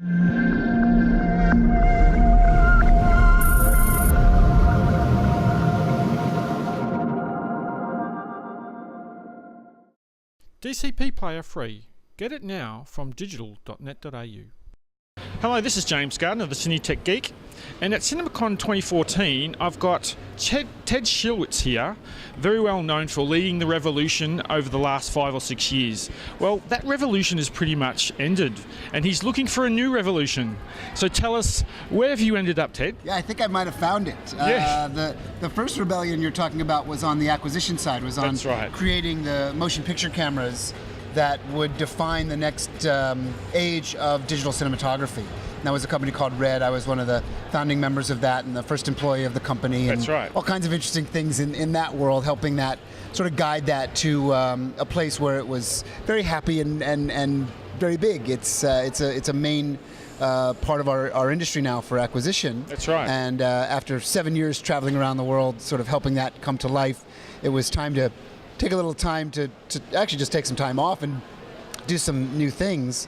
DCP Player free. Get it now from digital.net.au. Hello, this is James Gardner of the CineTechGeek, and at CinemaCon 2014 I've got Ted Schilowitz here, very well known for leading the revolution over the last 5 or 6 years. Well, that revolution is pretty much ended, and he's looking for a new revolution. So tell us, where have you ended up, Ted? Yeah, I think I might have found it. Yeah. The first rebellion you're talking about was on the acquisition side, was on creating the motion picture cameras that would define the next age of digital cinematography. And that was a company called Red. I was one of the founding members of that and the first employee of the company. That's right. All kinds of interesting things in that world, helping that sort of guide that to a place where it was very happy and very big. It's a main part of our industry now for acquisition. That's right. And after 7 years traveling around the world, sort of helping that come to life, it was time to take a little time to actually just take some time off and do some new things.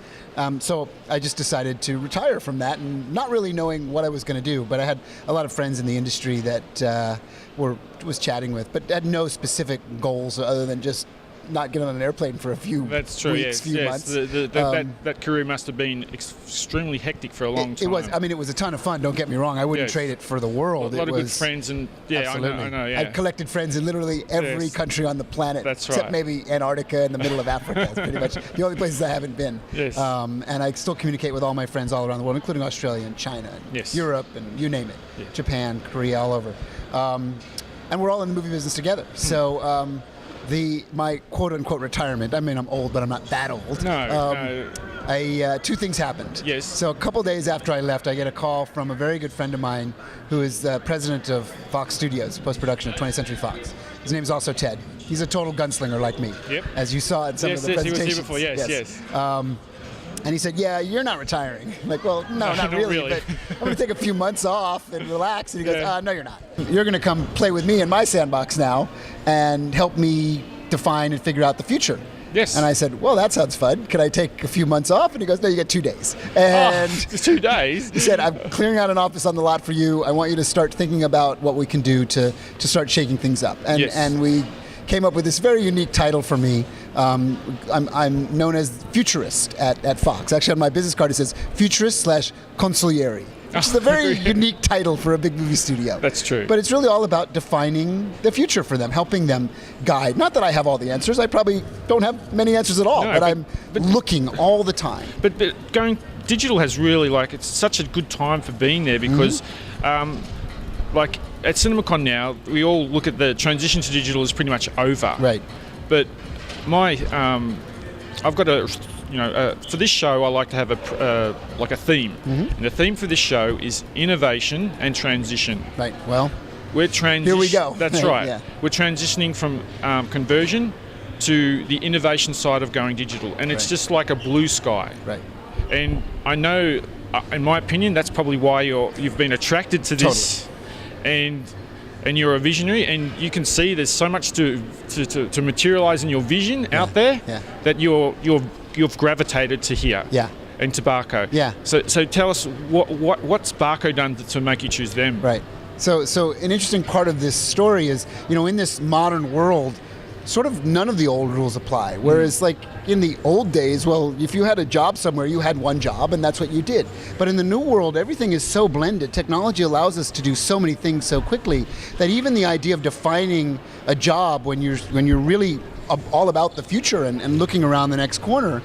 So I just decided to retire from that, and not really knowing what I was going to do, but I had a lot of friends in the industry that was chatting with, but had no specific goals other than just not get on an airplane for a few weeks, few months. That career must have been extremely hectic for a long time. It was. I mean, it was a ton of fun. Don't get me wrong. I wouldn't trade it for the world. A lot of good friends, and absolutely. I know. Yeah. I'd collected friends in literally every country on the planet, That's except right. maybe Antarctica and the middle of Africa. That's pretty much the only places I haven't been. Yes. And I still communicate with all my friends all around the world, including Australia and China, and Europe, and you name it, Japan, Korea, all over. And we're all in the movie business together. So. My quote-unquote retirement, I mean, I'm old, but I'm not that old. No. Two things happened. Yes. So a couple days after I left, I get a call from a very good friend of mine who is the president of Fox Studios, post-production of 20th Century Fox. His name is also Ted. He's a total gunslinger like me, as you saw in some of the presentations. He was here before, yes. And he said, yeah, you're not retiring. I'm like, well, no, not really. But I'm going to take a few months off and relax. And he goes, no, you're not. You're going to come play with me in my sandbox now and help me define and figure out the future. Yes. And I said, well, that sounds fun. Could I take a few months off? And he goes, no, you get 2 days. And just 2 days? He said, I'm clearing out an office on the lot for you. I want you to start thinking about what we can do to start shaking things up. And we came up with this very unique title for me. I'm known as futurist at Fox. Actually, on my business card it says futurist/consigliere, which is a very unique title for a big movie studio. That's true. But it's really all about defining the future for them, helping them guide. Not that I have all the answers. I probably don't have many answers at all, but I'm looking all the time. But going digital has really, it's such a good time for being there because, like at CinemaCon now, we all look at the transition to digital is pretty much over. Right. But I've got for this show I like to have a theme, and the theme for this show is innovation and transition. Right. Well, here we go. That's right. Yeah. We're transitioning from conversion to the innovation side of going digital, and it's just like a blue sky. Right. And I know, in my opinion, that's probably why you've been attracted to this, and you're a visionary, and you can see there's so much to materialize in your vision out there that you've gravitated to here. Yeah. And to Barco. Yeah. So tell us what's Barco done to make you choose them? Right. So an interesting part of this story is, in this modern world, sort of none of the old rules apply. Whereas like in the old days, well, if you had a job somewhere, you had one job and that's what you did. But in the new world, everything is so blended. Technology allows us to do so many things so quickly that even the idea of defining a job when you're really all about the future and looking around the next corner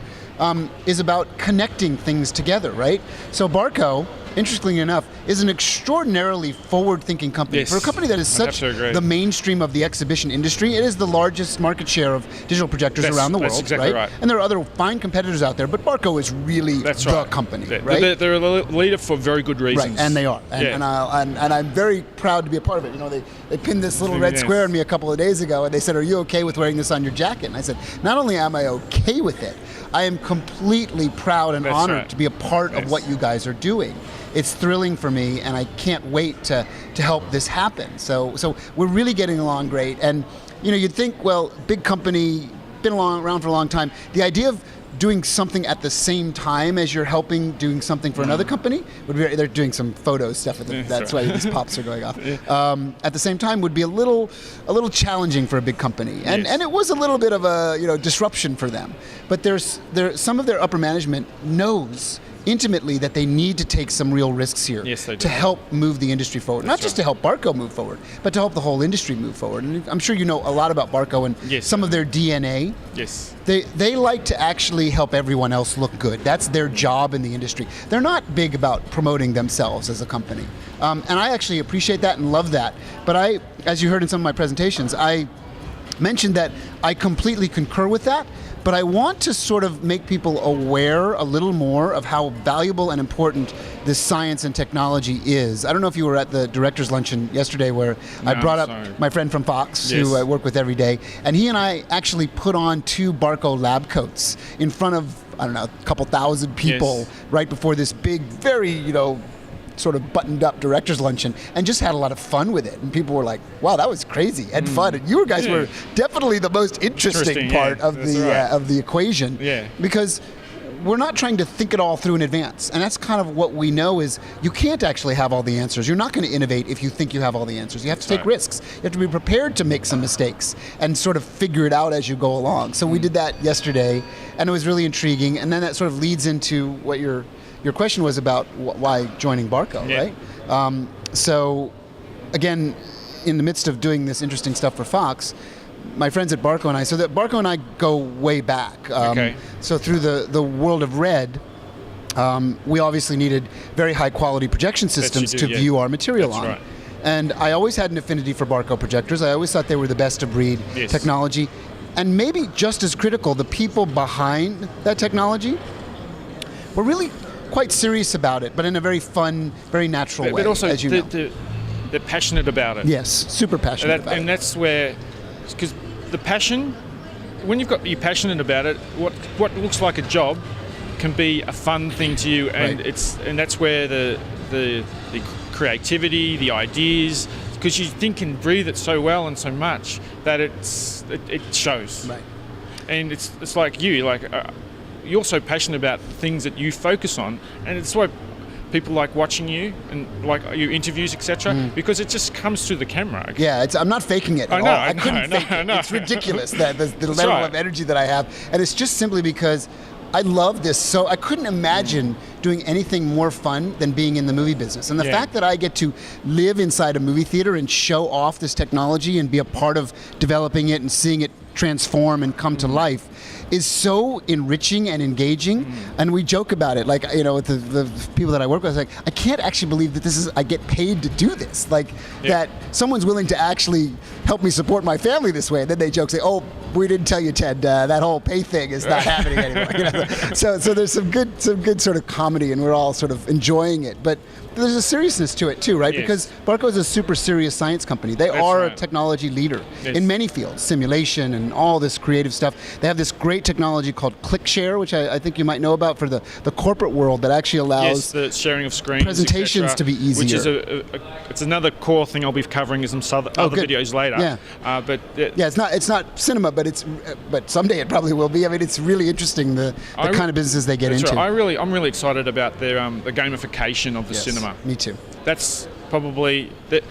is about connecting things together, right? So Barco, interestingly enough, is an extraordinarily forward-thinking company. Yes, for a company that is such the mainstream of the exhibition industry, it is the largest market share of digital projectors around the world, that's exactly right? And there are other fine competitors out there, but Barco is really the company, right? They're a leader for very good reasons. Right, and they are. And I'm very proud to be a part of it. They pinned this little red square on me a couple of days ago, and they said, "Are you okay with wearing this on your jacket?" And I said, "Not only am I okay with it, I am completely proud and honored to be a part of what you guys are doing. It's thrilling for me, and I can't wait to help this happen." So we're really getting along great. And you'd think, well, big company, been around for a long time. The idea of doing something at the same time as you're helping doing something for another company would be, they're doing some photo stuff. That's why these pops are going off. At the same time would be a little challenging for a big company, and it was a little bit of a disruption for them. But there's some of their upper management knows intimately that they need to take some real risks here to help move the industry forward. Not just to help Barco move forward, but to help the whole industry move forward. And I'm sure you know a lot about Barco and some of their DNA. Yes. They like to actually help everyone else look good. That's their job in the industry. They're not big about promoting themselves as a company. And I actually appreciate that and love that. But as you heard in some of my presentations, I mentioned that I completely concur with that. But I want to sort of make people aware a little more of how valuable and important this science and technology is. I don't know if you were at the director's luncheon yesterday where I brought up my friend from Fox, who I work with every day, and he and I actually put on 2 Barco lab coats in front of, I don't know, a couple thousand people right before this big, very, sort of buttoned up director's luncheon, and just had a lot of fun with it. And people were like, wow, that was crazy and fun. And you guys were definitely the most interesting part of the equation, because we're not trying to think it all through in advance. And that's kind of what we know is you can't actually have all the answers. You're not going to innovate if you think you have all the answers. You have to take risks. You have to be prepared to make some mistakes and sort of figure it out as you go along. So we did that yesterday, and it was really intriguing. And then that sort of leads into what your question was about why joining Barco, right? So, again, in the midst of doing this interesting stuff for Fox, my friends at Barco and I, so that Barco and I go way back. So through the world of Red, we obviously needed very high quality projection systems to view our material on. Right. And I always had an affinity for Barco projectors. I always thought they were the best of breed technology. And maybe just as critical, the people behind that technology were really quite serious about it, but in a very fun, very natural way. But also, as you know, they're passionate about it. Yes, super passionate about it. And that's where, because the passion, when you're passionate about it, what looks like a job can be a fun thing to you, and that's where the creativity, the ideas, because you think and breathe it so well and so much that it shows. Right. And it's like you're so passionate about the things that you focus on, and it's why people like watching you and like your interviews, etc. Because it just comes through the camera. Yeah, I'm not faking it at all. I couldn't fake it. It's ridiculous that the level of energy that I have, and it's just simply because I love this. So I couldn't imagine doing anything more fun than being in the movie business. And the fact that I get to live inside a movie theater and show off this technology and be a part of developing it and seeing it transform and come to life is so enriching and engaging. And we joke about it, like, with the people that I work with, like, I can't actually believe that I get paid to do this. Like, that someone's willing to actually help me support my family this way. And then they joke, say, oh, we didn't tell you, Ted, that whole pay thing is not happening anymore. So there's some good sort of comedy, and we're all sort of enjoying it. But there's a seriousness to it too, right? Because Barco is a super serious science company. They are a technology leader in many fields, simulation and all this creative stuff. They have this great technology called ClickShare, which I think you might know about for the corporate world, that actually allows the sharing of screens, presentations to be easier. Which is it's another core thing I'll be covering in some other videos later. It's not cinema, but someday it probably will be. I mean, it's really interesting the kind of businesses they get into. Right. I'm really excited about their the gamification of the cinema. Me too. That's probably the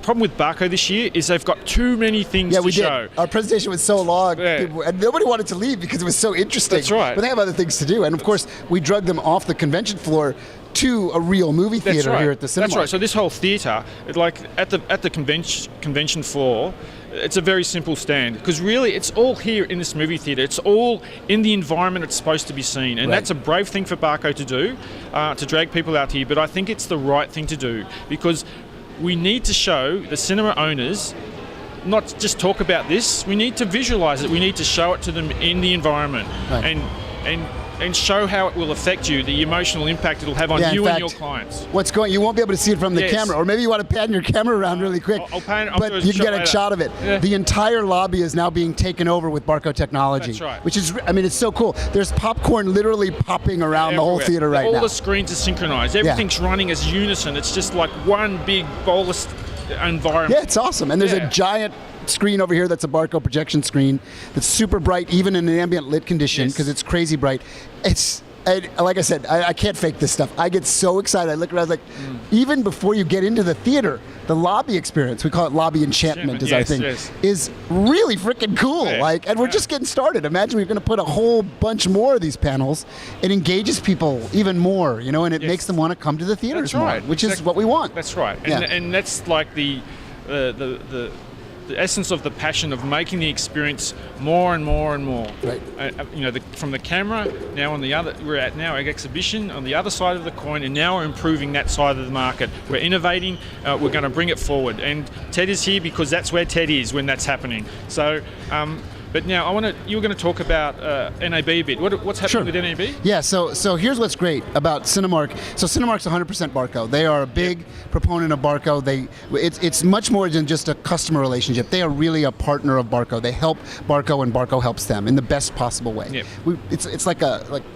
problem with Barco this year is they've got too many things to show. Our presentation was so long, and nobody wanted to leave because it was so interesting. That's right. But they have other things to do, and of course, we drug them off the convention floor to a real movie theater here at the cinema. That's right. So this whole theater, like at the convention floor, it's a very simple stand, because really it's all here in this movie theater. It's all in the environment it's supposed to be seen, and that's a brave thing for Barco to do, to drag people out here. But I think it's the right thing to do, because we need to show the cinema owners, not just talk about this. We need to visualize it. We need to show it to them in the environment, and show how it will affect you, the emotional impact it'll have on you and your clients. You won't be able to see it from the camera, or maybe you want to pan your camera around really quick. I'll pan, but you can get a shot of it. Yeah. The entire lobby is now being taken over with Barco technology. That's right. Which is, it's so cool. There's popcorn literally popping around the whole theater right now. All the screens are synchronized. Everything's running as unison. It's just like one big bolus environment. Yeah, it's awesome. And there's Yeah. a giant screen over here that's a Barco projection screen that's super bright, even in an ambient lit condition, Yes. because it's crazy bright. Like I said, I can't fake this stuff. I get so excited. I look around like, even before you get into the theater, the lobby experience, we call it lobby enchantment, is our thing, is really freaking cool. Yeah. And we're just getting started. Imagine we're going to put a whole bunch more of these panels. It engages people even more, and it makes them want to come to the theaters more, which is what we want. That's right. And that's like the essence of the passion of making the experience more and more and more. Right. From the camera, now on the other, we're at now our exhibition on the other side of the coin, and now we're improving that side of the market. We're innovating. We're going to bring it forward, and Ted is here because that's where Ted is when that's happening. So. But now you were going to talk about NAB a bit. What's happening with NAB? Yeah, so here's what's great about Cinemark. So Cinemark's 100% Barco. They are a big proponent of Barco. It's much more than just a customer relationship. They are really a partner of Barco. They help Barco and Barco helps them in the best possible way. Yep. It's like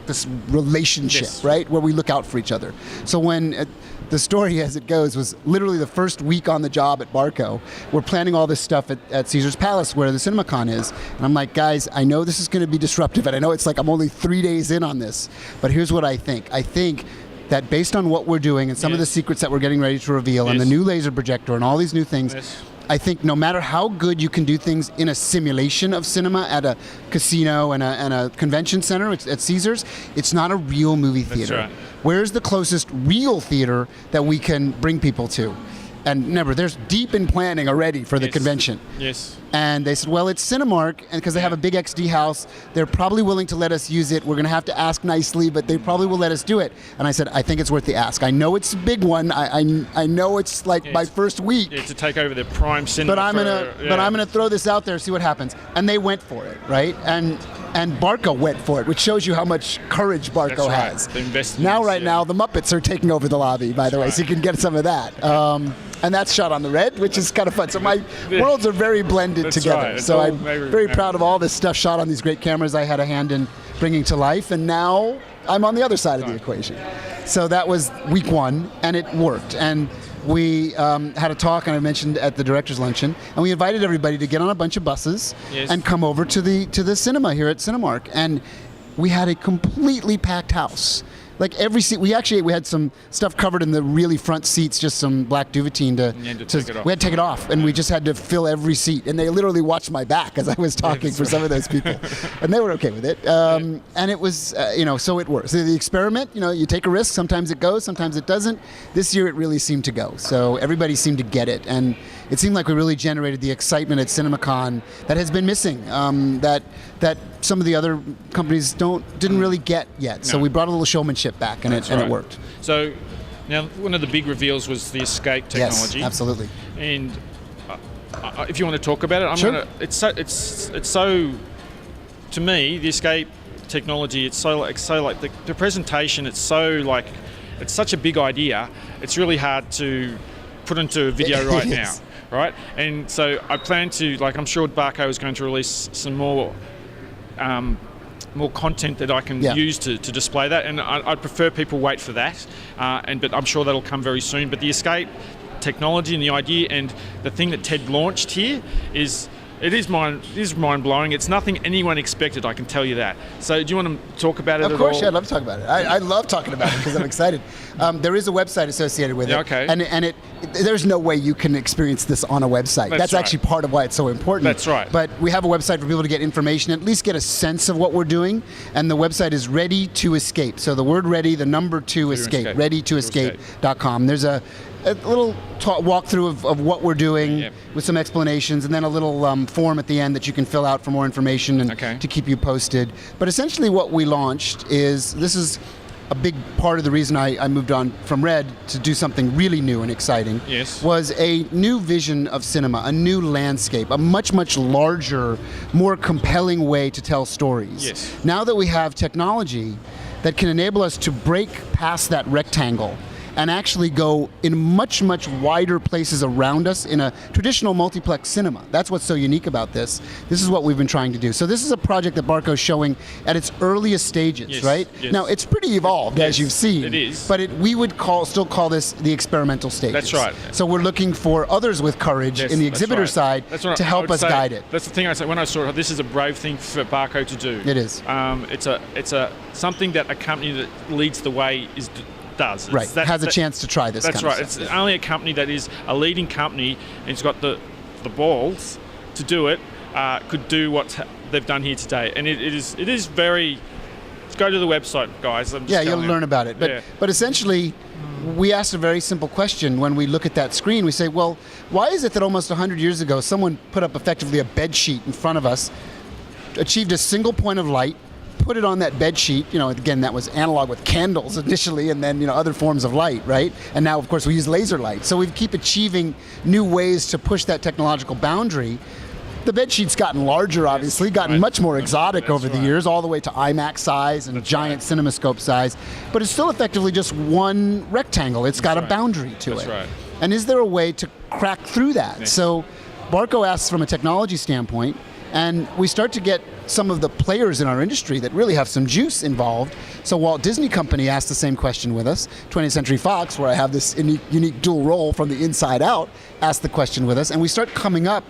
this relationship, right, where we look out for each other. So when the story as it goes was literally the first week on the job at Barco. We're planning all this stuff at Caesar's Palace where the CinemaCon is. And I'm like, guys, I know this is going to be disruptive, and I know it's like I'm only 3 days in on this, but here's what I think. I think that based on what we're doing and some of the secrets that we're getting ready to reveal and the new laser projector and all these new things, I think no matter how good you can do things in a simulation of cinema at a casino and a convention center at Caesars, it's not a real movie theater. That's right. Where's the closest real theater that we can bring people to? And remember, there's deep in planning already for the convention. Yes. And they said, well, it's Cinemark, and because they have a big XD house, they're probably willing to let us use it. We're going to have to ask nicely, but they probably will let us do it. And I said, I think it's worth the ask. I know it's a big one. I know it's like my first week. Yeah, to take over the prime cinema. But I'm gonna throw this out there, see what happens. And they went for it, right? And Barco went for it, which shows you how much courage Barco has. Now, the Muppets are taking over the lobby, by the way, so you can get some of that. And that's shot on the red, which is kind of fun. So my worlds are very blended together. Right. So I'm very proud of all this stuff shot on these great cameras I had a hand in bringing to life. And now I'm on the other side of the equation. So that was week one, and it worked. And we had a talk, and I mentioned at the director's luncheon, and we invited everybody to get on a bunch of buses and come over to the cinema here at Cinemark. And we had a completely packed house. Like every seat, we had some stuff covered in the really front seats, just some black duvetine we had to take it off, and we just had to fill every seat. And they literally watched my back as I was talking for some of those people, and they were okay with it. And it was, so it works. So the experiment, you take a risk. Sometimes it goes, sometimes it doesn't. This year it really seemed to go. So everybody seemed to get it, and it seemed like we really generated the excitement at CinemaCon that has been missing. That some of the other companies didn't really get yet. So we brought a little showmanship back, and it worked. So now one of the big reveals was the escape technology. Yes, absolutely. And if you want to talk about it, it's so to me, the escape technology, it's so like the presentation, it's such a big idea. It's really hard to put into a video right now, right? And so I plan to, I'm sure Barco is going to release some more content that I can use to display that, and I'd prefer people wait for that, but I'm sure that'll come very soon. But the escape technology and the idea and the thing that Ted launched here is mind-blowing. It's nothing anyone expected, I can tell you that. So do you want to talk about it at all? Of course, yeah, I'd love to talk about it. I love talking about it because I'm excited. There is a website associated with it. Okay. And there's no way you can experience this on a website. That's actually part of why it's so important. That's right. But we have a website for people to get information, at least get a sense of what we're doing. And the website is Ready to Escape. So the word ready, the number 2 escape, readytoescape.com. There's a little walkthrough of what we're doing with some explanations, and then a little form at the end that you can fill out for more information and to keep you posted. But essentially what we launched this is a big part of the reason I moved on from Red to do something really new and exciting, was a new vision of cinema, a new landscape, a much, much larger, more compelling way to tell stories. Now that we have technology that can enable us to break past that rectangle and actually go in much, much wider places around us in a traditional multiplex cinema. That's what's so unique about this. This is what we've been trying to do. So this is a project that Barco's showing at its earliest stages, yes, right? Yes. Now, it's pretty evolved, as you've seen. It is. But we would still call this the experimental stages. That's right. So we're looking for others with courage in the exhibitor side to help us guide it. That's the thing I say when I saw it. This is a brave thing for Barco to do. It is. It's something that a company that leads the way does. Right. Has a chance to try this. That's kind right. of stuff. It's only a company that is a leading company and it's got the balls to do it. Could do what they've done here today, and it is very. Go to the website, guys. You'll learn about it. But essentially, we asked a very simple question when we look at that screen. We say, well, why is it that almost 100 years ago, someone put up effectively a bed sheet in front of us, achieved a single point of light, put it on that bed sheet, again, that was analog with candles initially, and then, other forms of light, right? And now, of course, we use laser light. So we keep achieving new ways to push that technological boundary. The bed sheet's gotten larger, obviously, gotten much more exotic over the years, all the way to IMAX size and giant CinemaScope size. But it's still effectively just one rectangle. It's got a boundary to it. Right. And is there a way to crack through that? Yes. So Barco asks from a technology standpoint, and we start to get some of the players in our industry that really have some juice involved. So Walt Disney Company asked the same question with us. 20th Century Fox, where I have this unique dual role from the inside out, asked the question with us. And we start coming up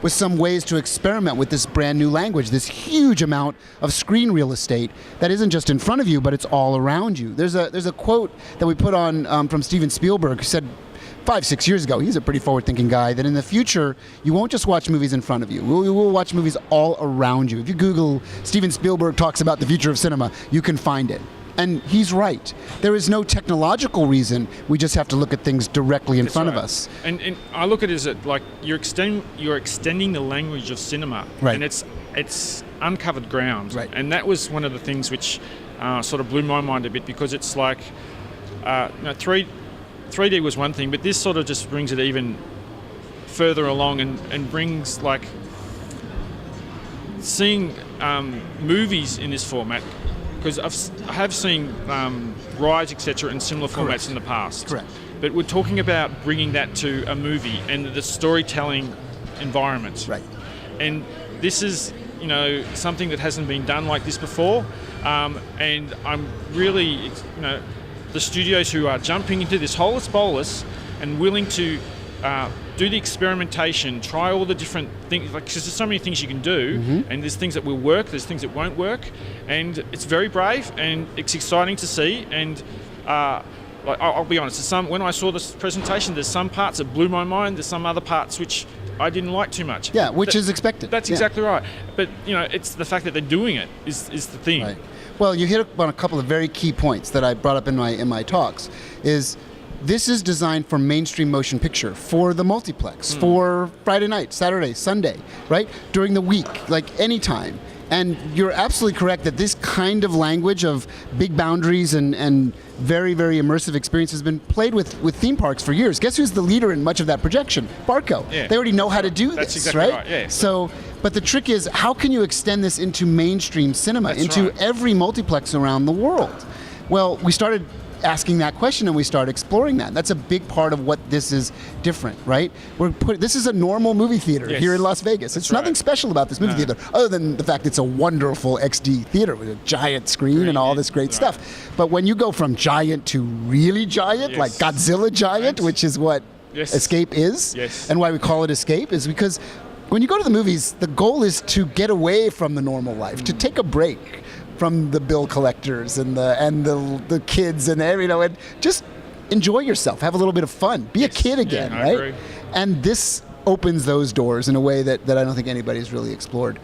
with some ways to experiment with this brand new language, this huge amount of screen real estate that isn't just in front of you, but it's all around you. There's a quote that we put on from Steven Spielberg, who said 5-6 years ago, he's a pretty forward-thinking guy, that in the future, you won't just watch movies in front of you. We'll watch movies all around you. If you Google Steven Spielberg talks about the future of cinema, you can find it. And he's right. There is no technological reason. We just have to look at things directly in front of us. And I look at it as like you're extending the language of cinema, right. And it's uncovered ground. Right. And that was one of the things which sort of blew my mind a bit, because it's like 3D was one thing, but this sort of just brings it even further along and brings like seeing movies in this format. Because I have seen rides, etc., in similar formats in the past. Correct. But we're talking about bringing that to a movie and the storytelling environment. Right. And this is, something that hasn't been done like this before. And I'm really, the studios who are jumping into this holus bolus and willing to do the experimentation, try all the different things, because there's so many things you can do, and there's things that will work, there's things that won't work, and it's very brave and it's exciting to see. And I'll be honest, when I saw this presentation, there's some parts that blew my mind, there's some other parts which I didn't like too much. Yeah, which is expected. That's exactly right. But it's the fact that they're doing it is the thing. Right. Well, you hit on a couple of very key points that I brought up in my talks. This is designed for mainstream motion picture, for the multiplex, for Friday night, Saturday, Sunday, right? During the week, like anytime. And you're absolutely correct that this kind of language of big boundaries and very, very immersive experience has been played with theme parks for years. Guess who's the leader in much of that projection? Barco. Yeah. They already know how to do That's this, exactly right? Yeah. So, but the trick is, how can you extend this into mainstream cinema, into every multiplex around the world? Well, we started asking that question and we start exploring that. That's a big part of what this is different, right? This is a normal movie theater here in Las Vegas. It's nothing special about this movie theater, other than the fact it's a wonderful XD theater with a giant screen and all this great stuff. But when you go from giant to really giant, like Godzilla giant, which is what Escape is, and why we call it Escape, is because when you go to the movies, the goal is to get away from the normal life, to take a break from the bill collectors and the kids and and just enjoy yourself, have a little bit of fun, be a kid again, I right? agree. And this opens those doors in a way that I don't think anybody's really explored.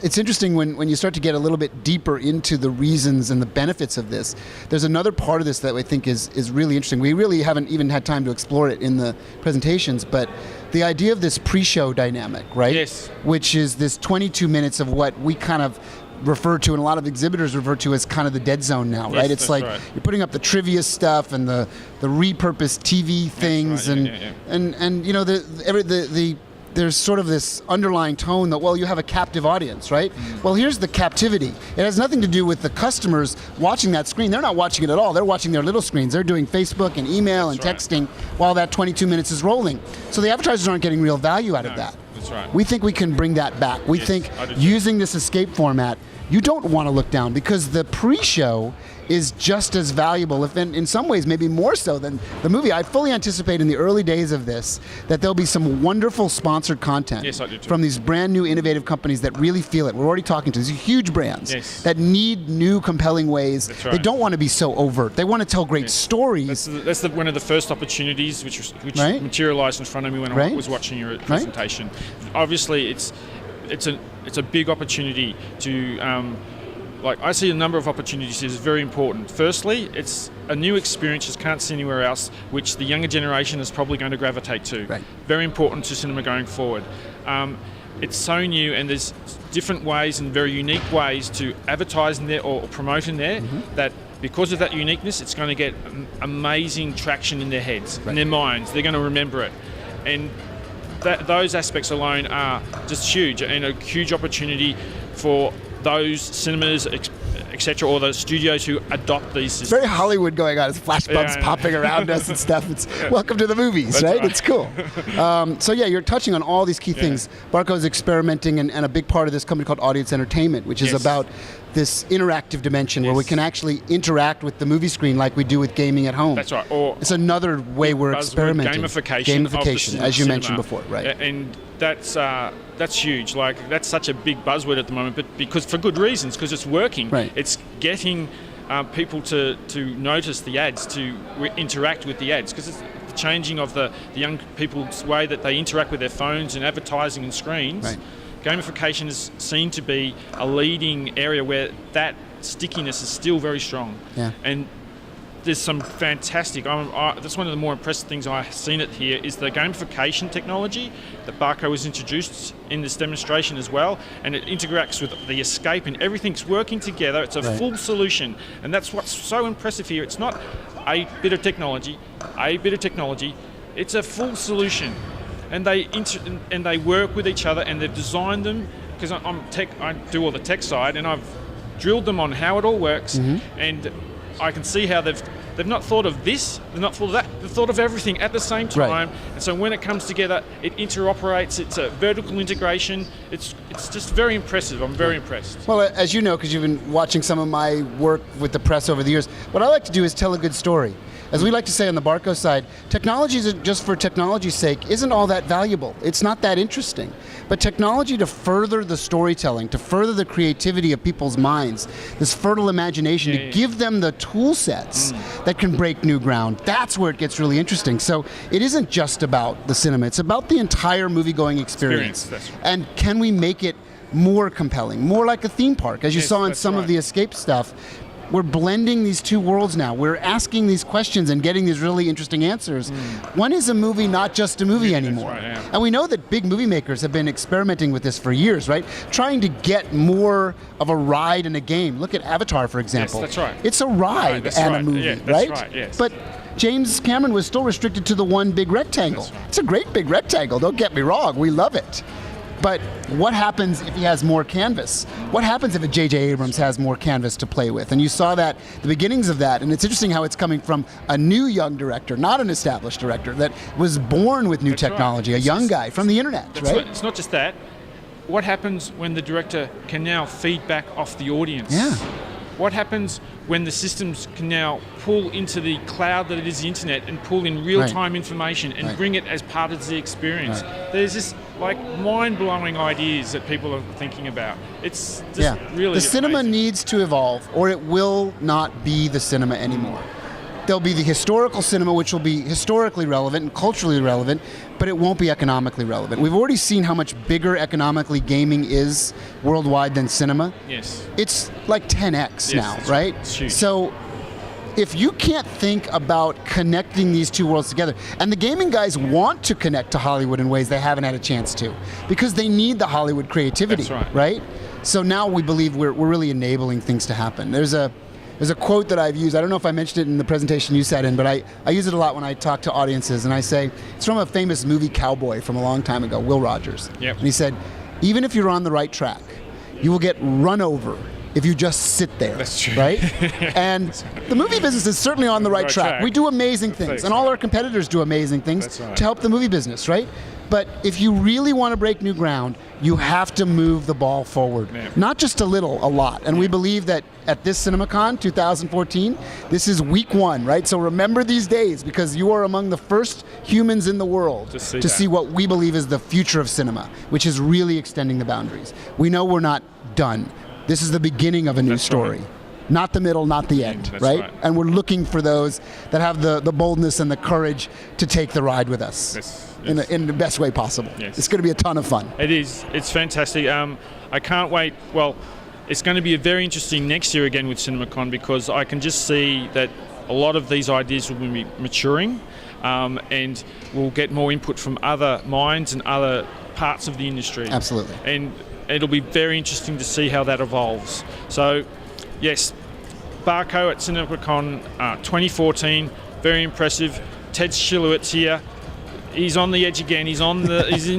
It's interesting when you start to get a little bit deeper into the reasons and the benefits of this. There's another part of this that I think is really interesting. We really haven't even had time to explore it in the presentations, but the idea of this pre-show dynamic, right? Yes. Which is this 22 minutes of what we kind of refer to, and a lot of exhibitors refer to as kind of the dead zone now, right? It's like you're putting up the trivia stuff and the repurposed TV things, and there's sort of this underlying tone that, well, you have a captive audience, right? Well, here's the captivity. It has nothing to do with the customers watching that screen. They're not watching it at all. They're watching their little screens. They're doing Facebook and email and texting while that 22 minutes is rolling. So the advertisers aren't getting real value out of that. That's right. We think we can bring that back. We think using this escape format, you don't want to look down because the pre-show is just as valuable, if in some ways maybe more so than the movie. I fully anticipate in the early days of this that there'll be some wonderful sponsored content from these brand new innovative companies that really feel it. We're already talking to these huge brands that need new compelling ways. They don't want to be so overt. They want to tell great stories. That's one of the first opportunities which materialized in front of me when I was watching your presentation. Obviously it's a big opportunity to like, I see a number of opportunities here. It's very important. Firstly, it's a new experience you can't see anywhere else, which the younger generation is probably going to gravitate to. Very important to cinema going forward. It's so new, and there's different ways and very unique ways to advertise in there or promote in there that because of that uniqueness, it's going to get amazing traction in their heads, in their minds. They're going to remember it. And those aspects alone are just huge, and a huge opportunity for those cinemas, etc., or those studios who adopt these systems. It's very Hollywood going on. It's flash bumps popping around us and stuff. It's welcome to the movies, right? It's cool. So yeah, you're touching on all these key things. Barco's experimenting, and a big part of this company called Audience Entertainment, which is about this interactive dimension where we can actually interact with the movie screen like we do with gaming at home. That's right. Or it's another way we're experimenting. Gamification, as you mentioned before, right? And that's huge. Like, that's such a big buzzword at the moment, but because for good reasons, because it's working. It's getting people to notice the ads, to interact with the ads, because it's the changing of the young people's way that they interact with their phones and advertising and screens. Gamification is seen to be a leading area where that stickiness is still very strong. And there's some fantastic, that's one of the more impressive things I've seen it here, is the gamification technology that Barco has introduced in this demonstration as well, and it integrates with the escape and everything's working together. It's a full solution, and that's what's so impressive here. It's not a bit of technology, it's a full solution. And they work with each other, and they've designed them, because I do all the tech side, and I've drilled them on how it all works, and I can see how they've not thought of this, they've not thought of that, they've thought of everything at the same time. And so when it comes together, it interoperates. It's a vertical integration. It's just very impressive. I'm very impressed. Well, as you know, because you've been watching some of my work with the press over the years, what I like to do is tell a good story. As we like to say on the Barco side, technology just for technology's sake isn't all that valuable. It's not that interesting. But technology to further the storytelling, to further the creativity of people's minds, this fertile imagination, to give them the tool sets that can break new ground, that's where it gets really interesting. So it isn't just about the cinema, it's about the entire movie-going experience. And can we make it more compelling, more like a theme park? As you saw in some of the escape stuff, we're blending these two worlds now. We're asking these questions and getting these really interesting answers. When is a movie not just a movie anymore? And we know that big movie makers have been experimenting with this for years, right? Trying to get more of a ride in a game. Look at Avatar, for example. It's a ride and a movie, right? But James Cameron was still restricted to the one big rectangle. It's a great big rectangle, don't get me wrong, we love it. But what happens if he has more canvas? What happens if a J.J. Abrams has more canvas to play with? And you saw that, the beginnings of that, and it's interesting how it's coming from a new young director, not an established director, that was born with new technology, a young guy from the internet, right? It's not just that. What happens when the director can now feed back off the audience? What happens when the systems can now pull into the cloud that it is the internet and pull in real-time information and bring it as part of the experience? There's this like mind-blowing ideas that people are thinking about. It's just really the cinema needs to evolve, or it will not be the cinema anymore. There'll be the historical cinema, which will be historically relevant and culturally relevant, but it won't be economically relevant. We've already seen how much bigger economically gaming is worldwide than cinema. It's like 10x now, right? It's huge. So if you can't think about connecting these two worlds together, and the gaming guys want to connect to Hollywood in ways they haven't had a chance to, because they need the Hollywood creativity, right? So now we believe we're really enabling things to happen. There's a there's a quote that I've used. I don't know if I mentioned it in the presentation you sat in, but I use it a lot when I talk to audiences, and I say, it's from a famous movie cowboy from a long time ago, Will Rogers. Yep. And he said, even if you're on the right track, you will get run over if you just sit there. That's true. Right? And the movie business is certainly on the right track. We do amazing things, and all our competitors do amazing things to help the movie business, right? But if you really want to break new ground, you have to move the ball forward. Yeah. Not just a little, a lot. And we believe that at this CinemaCon 2014, this is week 1, right? So remember these days, because you are among the first humans in the world to see what we believe is the future of cinema, which is really extending the boundaries. We know we're not done. This is the beginning of a new story. Right. Not the middle, not the end, right? And we're looking for those that have the boldness and the courage to take the ride with us. In the best way possible. Yes. It's going to be a ton of fun. It is. It's fantastic. I can't wait. Well, it's going to be very interesting next year again with CinemaCon, because I can just see that a lot of these ideas will be maturing, and we'll get more input from other minds and other parts of the industry. Absolutely. And it'll be very interesting to see how that evolves. So, yes, Barco at CinemaCon 2014, very impressive. Ted Schilowitz here. He's on the edge again. He's in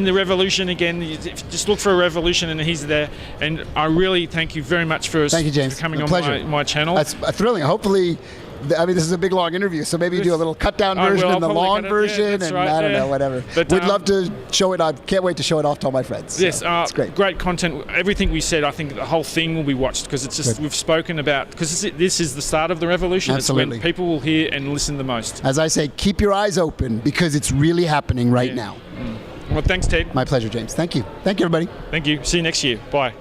the revolution again. Just look for a revolution, and he's there. And I really thank you very much for coming on my channel. That's thrilling. Hopefully, I mean, this is a big, long interview, so maybe you do a little cut-down version and the long version, and I don't know, whatever. But, we'd love to show it. I can't wait to show it off to all my friends. Yes, so it's great. Great content. Everything we said, I think the whole thing will be watched, because it's just we've spoken about, because this is the start of the revolution. Absolutely. It's when people will hear and listen the most. As I say, keep your eyes open, because it's really happening right now. Well, thanks, Ted. My pleasure, James. Thank you. Thank you, everybody. Thank you. See you next year. Bye.